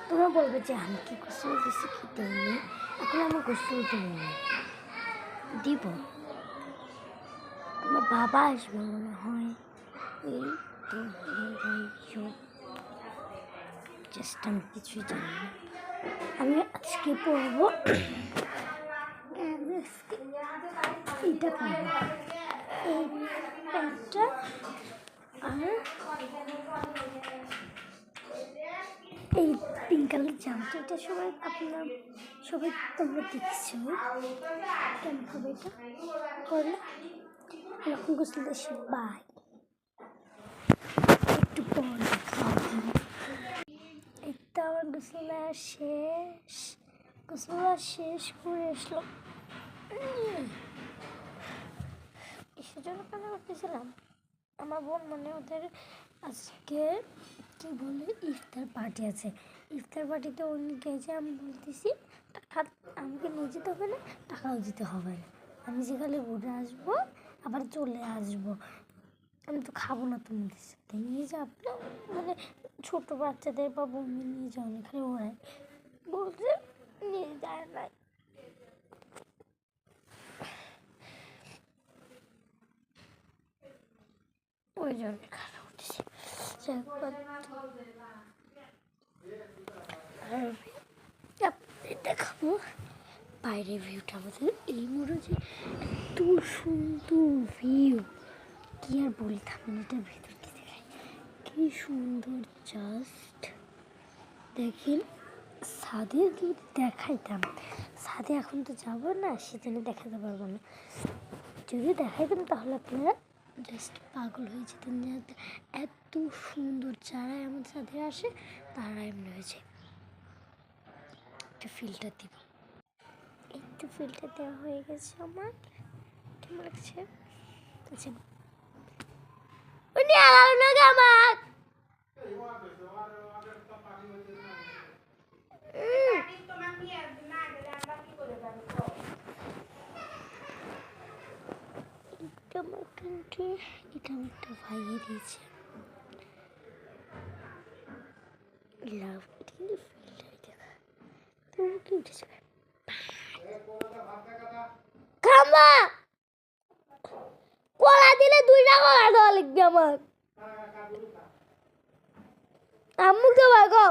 তোমরা বলবে যে আমি কি গোসল দিছি কি দিইনি, এখন আমি গোসল দিইনি, দিব। তোমার বাবা আসবে মনে হয়, এই তো জাস্ট আমি কিছুই জানি না। আমি আজকে পড়বো এইটা পড়বো, এই প্যান্টটা আর এই পিঙ্ক কালার জামাটা। এটা সবাই আপনার সবাই তোমরা দেখছো কেমন হবে এটা করলে। এখন গোসল এসে বাই, একটু পর এটা আমার গোসল শেষ, গোসল শেষ করে আসলো। কিসের জন্য কান্না করতেছিলাম, আমার বোন মানে ওদের আজকে কি বলে ইফতার পার্টি আছে। ইফতার পার্টিতে উনি গেছে, আমি বলতেছি টাকা আমাকে নিয়ে যেতে হবে না, টাকাও দিতে হবে না, আমি যেখানে ঘুরে আসবো আবার চলে আসবো, আমি তো খাবো না তোমাদের সাথে, নিয়ে যাবো না। মানে ছোটো বাচ্চাদের বা বমি নিয়ে যাও না, খালি ওরাই বলছে নিয়ে যায় না। ওই জন্য খারাপ উঠেছে। দেখাবো বাইরের ভিউটা। আমাদের এই মোড়ে যে এত সুন্দর ভিউ, কি আর বলি, থাকুন এটার ভেতর কি দেখাই, কি সুন্দর। জাস্ট দেখেন, ছাদে যদি দেখাইতাম, ছাদে এখন তো যাবো না, সেজন্য দেখাতে পারবো না। যদি দেখাইতাম তাহলে আপনারা জাস্ট পাগল হয়ে যেতেন, যে এত সুন্দর। যারাই আমার ছাদে আসে তারা এমনি হয়েছে। একটা ফিল্টার দিব, একটু ফিল্টার দেওয়া হয়ে গেছে আমার, কেমন লাগছে? আচ্ছা উনি আলাও না আমার এটা আমার একটা ভাইয়ে দিয়েছে, লাভ। এটা কিন্তু ফিল্টার দেখা তুমি কি উঠেছে খাম্বা কলা দিলে 2টা কলা দেওয়া লাগবে আমার। আম্মু তো ভাগো